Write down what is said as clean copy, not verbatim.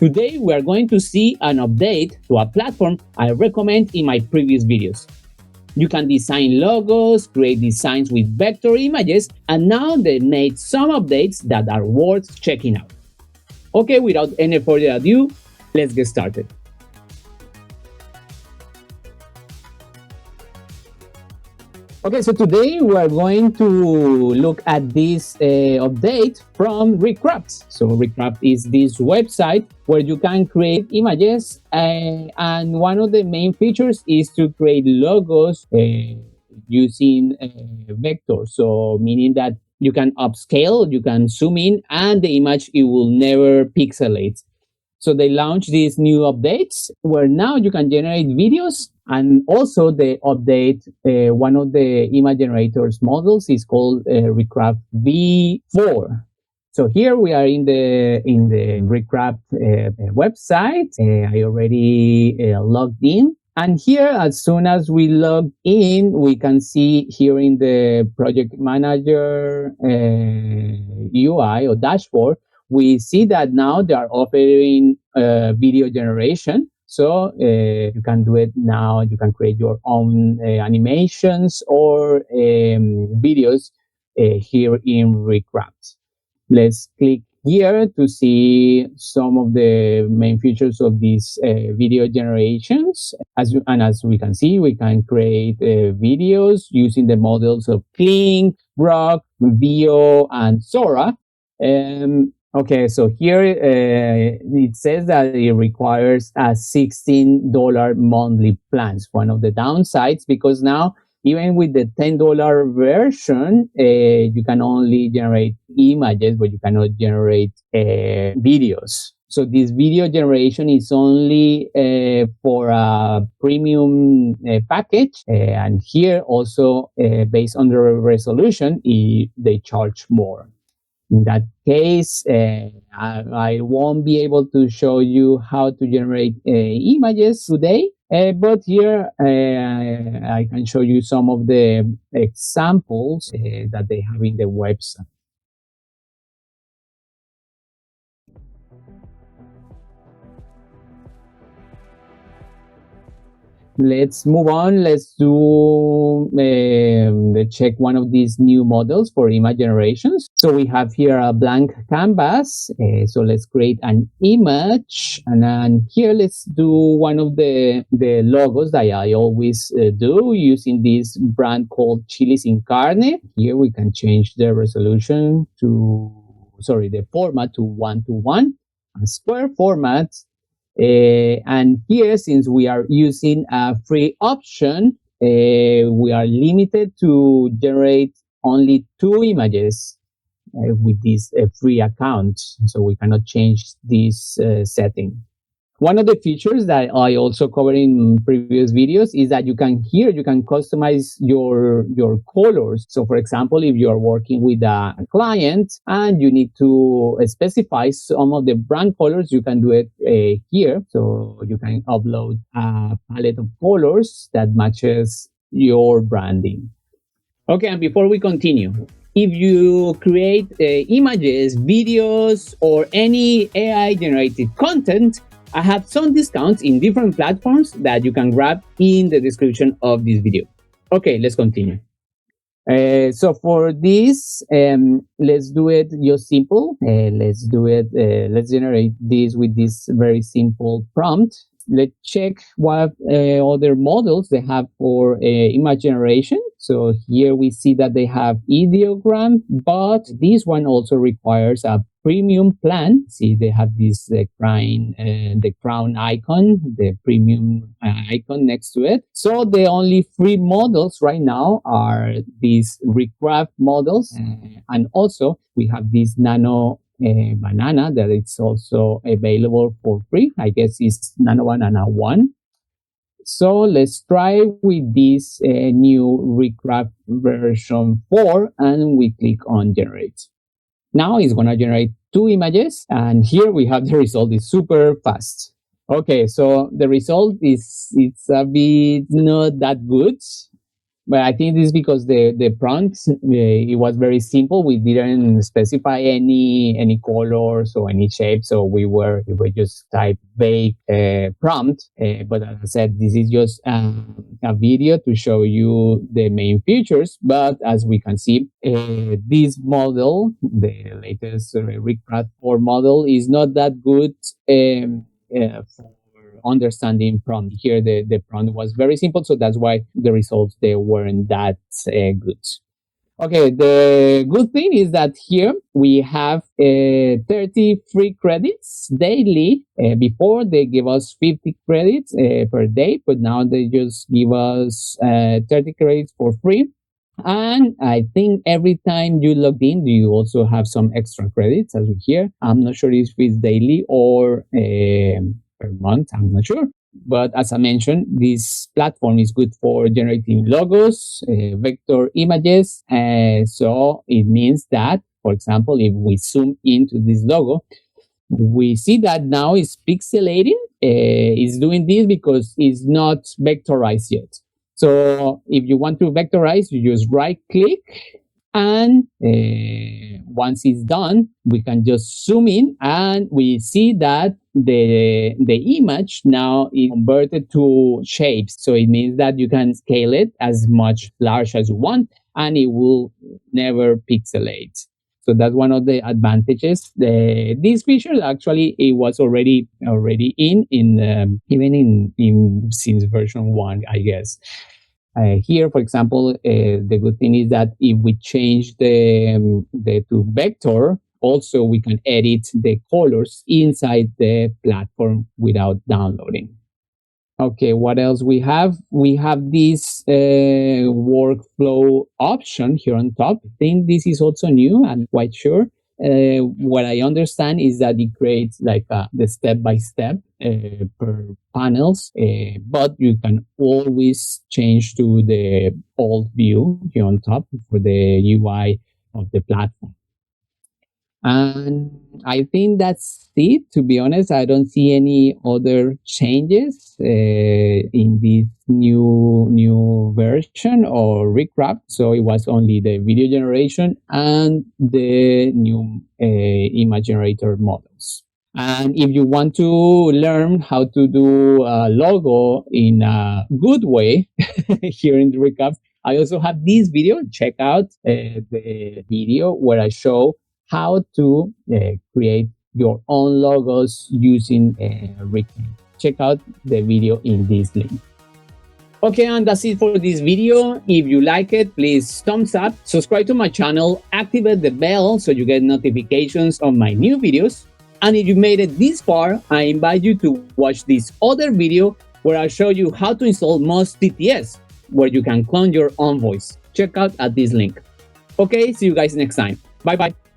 Today we are going to see an update to a platform I recommend in my previous videos. You can design logos, create designs with vector images, and now they made some updates that are worth checking out. Okay, without any further ado, let's get started. Okay, so today we are going to look at this update from Recraft. So Recraft is this website where you can create images, and one of the main features is to create logos using vectors. So meaning that you can upscale, you can zoom in, and the image, it will never pixelate. So they launched these new updates where now you can generate videos, and also they update one of the image generators models is called Recraft V4. So here we are in the Recraft website. I already logged in. And here, as soon as we log in, we can see here in the project manager UI or dashboard, we see that now they are offering video generation. So you can do it now. You can create your own animations or videos here in Recraft. Let's click here to see some of the main features of these video generations. As we can see, we can create videos using the models of Kling, Grok, Veo, and Sora. Okay, so here it says that it requires a $16 monthly plans. One of the downsides, because now even with the $10 version, you can only generate images, but you cannot generate videos. So this video generation is only for a premium package, and here also based on the resolution, they charge more. In that case, I won't be able to show you how to generate images today, but here I can show you some of the examples that they have in the website. Let's move on. Let's do check one of these new models for image generations. So we have here a blank canvas. So let's create an image, and then here let's do one of the logos that I always do using this brand called Chili Sin Carne. Here we can change the resolution to, the format to 1:1, a square format. And here, since we are using a free option, we are limited to generate only 2 images with this free account. So we cannot change this setting. One of the features that I also covered in previous videos is that you can customize your colors. So for example, if you are working with a client and you need to specify some of the brand colors, you can do it here. So you can upload a palette of colors that matches your branding. Okay, and before we continue, if you create images, videos, or any AI generated content, I have some discounts in different platforms that you can grab in the description of this video. Okay, let's continue. So for this, let's do it just simple. Let's do it. Let's generate this with this very simple prompt. Let's check what other models they have for image generation. So here we see that they have ideogram, but this one also requires a premium plan. See, they have this the crown icon, the premium icon next to it. So the only free models right now are these Recraft models, and also we have this nano banana that it's also available for free. I guess it's nano banana 1. So let's try with this new Recraft version 4, and we click on generate. Now it's going to generate 2 images, and here we have the result. Is super fast. Okay, so the result it's a bit not that good. But I think this is because the prompt it was very simple. We didn't specify any colors or any shapes, so we were just type vague prompt. But as I said, this is just a video to show you the main features. But as we can see, this model, the latest Recraft V4 model, is not that good. For understanding prompt. Here the prompt was very simple, so that's why the results they weren't that good. Okay, the good thing is that here we have 30 free credits daily. Before they give us 50 credits per day, but now they just give us 30 credits for free. And I think every time you log in, you also have some extra credits, as we hear. I'm not sure if it's daily or per month. I'm not sure. But as I mentioned, this platform is good for generating logos, vector images. So it means that, for example, if we zoom into this logo, we see that now it's pixelating. It's doing this because it's not vectorized yet. So if you want to vectorize, you just right click, and once it's done, we can just zoom in and we see that the image now is converted to shapes. So it means that you can scale it as much large as you want and it will never pixelate. So that's one of the advantages. This feature actually it was already in even in since version 1, I guess. Here, for example, the good thing is that if we change the to vector, also we can edit the colors inside the platform without downloading. Okay, what else we have? We have this workflow option here on top. I think this is also new. I'm quite sure. What I understand is that it creates like the step-by-step per panels, but you can always change to the old view here on top for the UI of the platform. And I think that's it. To be honest, I don't see any other changes in this new version or Recraft. So it was only the video generation and the new image generator models. And if you want to learn how to do a logo in a good way here in the Recraft, I also have this video. Check out the video where I show how to create your own logos using Recraft. Check out the video in this link. Okay, and that's it for this video. If you like it, please thumbs up, subscribe to my channel, activate the bell so you get notifications of my new videos. And if you made it this far, I invite you to watch this other video where I show you how to install Moz TTS, where you can clone your own voice. Check out at this link. Okay, see you guys next time. Bye bye.